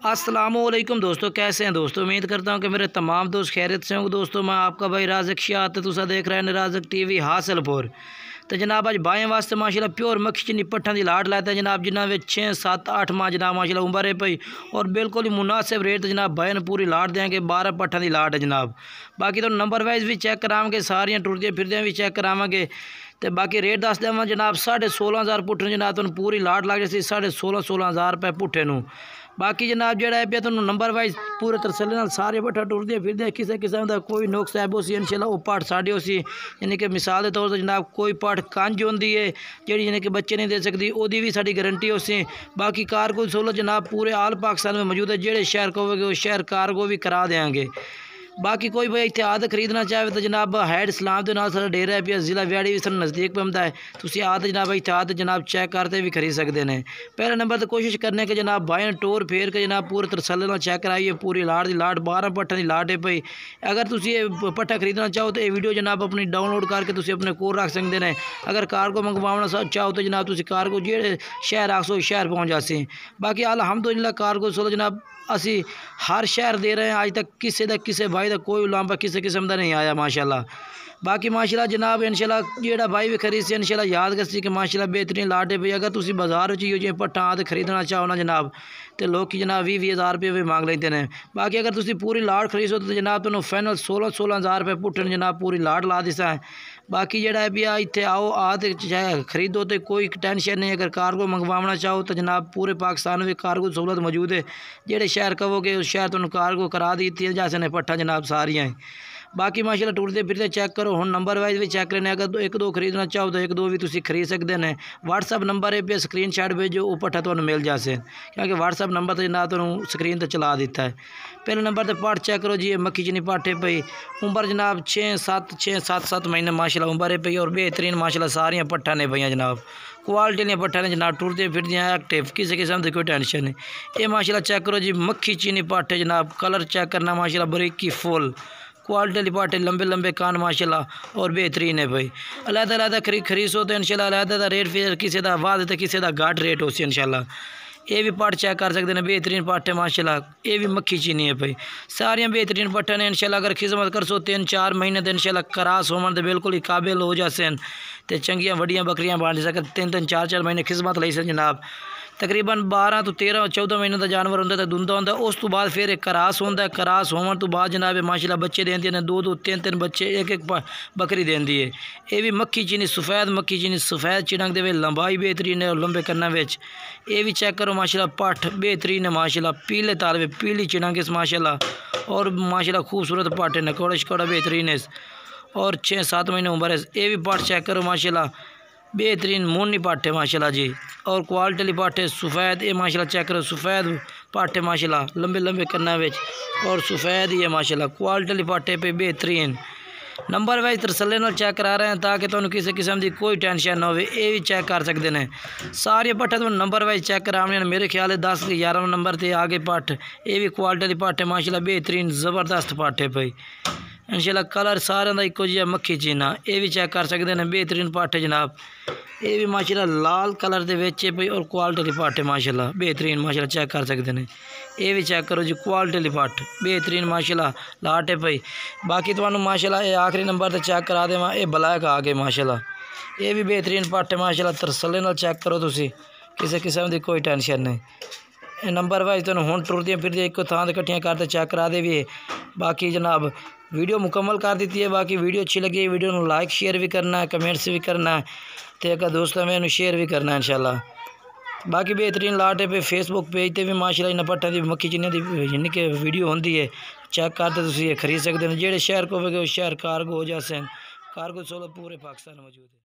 अस्सलामुअलैकुम दोस्तों, कैसे हैं दोस्तों। उम्मीद करता हूं कि मेरे तमाम दोस्त खैरियत से होंगे। दोस्तों मैं आपका भाई राज़क शाह तुसा देख रहे हैं राज़क टीवी हासिलपुर। तो जनाब अज बाएँ वास्ते माशाल्लाह प्योर मक्खी चनी पट्ठा की लाट लाते हैं जनाब, जिन्होंने 6 7 8 माह जनाब माशाल्लाह उम्र है पई और बिल्कुल ही मुनासिब रेट जनाब बाएँ पूरी लाट देंगे। 12 पट्ठा की लाट है जनाब। बाकी तो नंबर वाइज भी चेक करावे, सारियां टुरदियां फिरदियां भी चेक करावे। तो बाकी रेट दस देव जनाब 16,500 पुट्ठे जनाब तुम पूरी लाट लग जाती 16,500 रुपये पुट्ठे नूं। बाकी जनाब जो है तुम नंबर वाइज पूरे तसल्ली नाल सारे पट्ठा टुरदे फिरदे किसी किस्म का कोई नुक्स है उसी इंशाल्लाह वो पट साढ़े उसी यानी कि मिसाल के तौर पर जनाब कोई पट कंज होंगी है जी यानी कि बच्चे नहीं दे सकती वो भी साड़ी गारंटी उसी। बाकी कारगो सहूलत जनाब पूरे आल पाकिस्तान में मौजूद है, जेड़े शहर कहोगे उस शहर कारगो भी करा देंगे। बाकी कोई भाई इतने आद खरीदना चाहे तो जनाब हैड इस्लाम के नाल सारा डेरा है पिया जिला व्याड़ी भी सारा नज़दीक पौंदा है। तुम आद जनाब इतने आद जनाब चेक करते भी खरीद सकते हैं। पहले नंबर तो कोशिश करने के जनाब बाएँ टोर फेर के जनाब पूरे तसल्ली नाल चेक कराइए। पूरी लाट की लाट 12 पट्ठा की लाट है पई। अगर तुम ये पट्ठा खरीदना चाहो तो ये वीडियो जनाब अपनी डाउनलोड करके तुम अपने कोल रख सकते हैं। अगर कारगो मंगवाना चाहो तो जनाब तुम कारगो जेड़े शहर आखो शहर पहुँच जासी। बाकी अलहमदुलिल्लाह कारगो चलो जनाब असी हर शहर दे रहे हैं। आज तक किसी भाई का कोई उलांबा किसी किस्म का नहीं आया माशाल्लाह। बाकी माशाल्लाह जनाब इंशाल्लाह जेड़ा भाई भी खरीद से इंशाल्लाह याद करसी कि माशाल्लाह बेहतरीन लाट है भाई। अगर तुम बाजार जो पट्ठा आद खरीदना चाहो ना जनाब तो लोग जनाब 20,000 रुपये भी मांग लेते हैं। बाकी अगर तुम पूरी लाट खरीदो तो जनाब तुम फाइनल 16,000 रुपये पुट्ठे जनाब पूरी लाट ला दिसा है। बाकी जेड़ा है भी इतने आओ आद खरीदो तो कोई टेंशन नहीं। अगर कारगो मंगवाना चाहो तो जनाब पूरे पाकिस्तान में कारगो सहूलत मौजूद है। जेड़े शहर कहोगे उस शहर तुम कारगो करा दी जैसे पट्ठा जनाब सारियाँ। बाकी माशाल्लाह टुरदे फिरदे चेक करो। हम नंबर वाइज भी चेक करने अगर एक दो खरीदना चाहो तो एक दो भी तुम खरीद सकते हैं। व्हाट्सअप नंबर है पे स्क्रीन शॉट भेजो वो पट्ठा तुम्हें मिल जासे, क्योंकि व्हाट्सअप नंबर तो जनाब तुम स्क्रीन पर चला दिता है। पहले नंबर तो पट चेक करो जी मक्खी चनी पट है पई। उम्र जनाब 6 7 महीने माशाल्लाह उम्र है पई और बेहतरीन माशाल्लाह सारियाँ पट्ठा ने पई जनाब। क्वालिटी ने पट्ठा ने जनाब टुरदे फिरदियाँ एक्टिव किसी किस्म की कोई टेंशन नहीं। ये माशाल्लाह चेक करो जी मक्खी चीनी पट है जनाब। कलर चेक करना माशाल्लाह बारीकी फुल क्वालिटी लिपाटे लंबे लंबे कान माशाल्लाह और बेहतरीन है भाई। अलग अलग खरीदो तो इंशाल्लाह अलग रेट फिर किसी का वाद तो किसी का घाट रेट हो सी इंशाल्लाह। ये भी पट चेक कर सकते हैं बेहतरीन पट है माशाल्लाह। ये भी मक्खी चीनी है भाई। सारियाँ बेहतरीन पट्ठा ने इंशाल्लाह अगर खिदमत कर सो 3 4 महीने तो इंशाल्लाह करास होवन तो बिल्कुल ही काबिल हो जाते हैं। तो चंगियाँ वड्डियाँ बकरियाँ बन सकते 3 4 4 महीने खिदमत ली सन जनाब। तकरीबन 12 तो 13 14 महीने का जानवर होंगे तो दुंदा होंगे। उस तो बाद फिर एक करास होंगे। करास होने तो बाद जनाब माशाल्लाह बच्चे देंदी ने 2 2 3 3 बच्चे एक बकरी देंदी है। ये भी मक्खी चीनी सफ़ेद मक्खी चीनी सफ़ेद चिड़क दे लंबाई बेहतरीन है और लंबे कन्ना विच। ये भी चेक करो माशाल्लाह पठ बेहतरीन है माशाल्लाह। पीले तालवे पीली चिड़क इस माशाल्लाह और माशाल्लाह खूबसूरत पट है नकोड़ा शकोड़ा बेहतरीन है और 6 7 महीने उम्र है। ये भी पट चेक करो माशाल्लाह बेहतरीन मोनी पट है माशाल्लाह जी और क्वालिटी पट है सफ़ेद। ये माशाल्लाह चेक करो सफ़ेद पट है माशाल्लाह लंबे लंबे कन्ना विच और सफ़ेद ही है माशाल्लाह। क्वालिटी पट है पे बेहतरीन नंबर वाइज तसल्ली नाल चेक करा रहे हैं ताकि तुहानू किसी किस्म की कोई टेंशन ना हो। ये भी चेक कर सकते हैं सारे पट्ठे तुम नंबर वाइज चेक कराने। मेरे ख्याल है 10 11 नंबर से आगे पट। ये भी क्वालिटी पट है माशाल्लाह बेहतरीन ज़बरदस्त पट है भाई इंशाल्लाह। कलर सारे का इको जिहा मक्खी चीना। ये भी चेक कर सकते हैं बेहतरीन पट है जनाब। ये भी माशाल्लाह लाल कलर के बेचे पई और क्वालिटी पट है माशाल्लाह बेहतरीन माशाल्लाह चेक कर सकते हैं। ये भी चेक करो जी क्वालिटी पट बेहतरीन माशाल्लाह लाट है पई। बाकी तो माशाल्लाह ये आखिरी नंबर से चेक करा देव ये ब्लैक आ गए माशाल्लाह। ये भी बेहतरीन पट है माशाल्लाह। तसल्ली नाल चेक करो तुसी किसी किस्म की कोई टेंशन नहीं। नंबर वाइज तुम हुण टुरदियाँ फिरदियाँ एक थां ते कट्ठियां करते चेक करा दे भी। बाकी जनाब वीडियो मुकम्मल कर दी है। बाकी वीडियो अच्छी लगी वीडियो को लाइक शेयर भी करना है कमेंट्स भी करना है तो एक दोस्तों में शेयर भी करना है इंशाल्लाह। बाकी बेहतरीन लाट है पे फेसबुक पेज पर भी माशाल्लाह इन पट्ठा की मक्खी चीनी की यानी कि वीडियो होंगी है चेक करते तुम खरीद सकते हैं। जेड़े शहर को उस शहर कारगो हो जाते हैं। कारगो सोलो पूरे पाकिस्तान मौजूद है।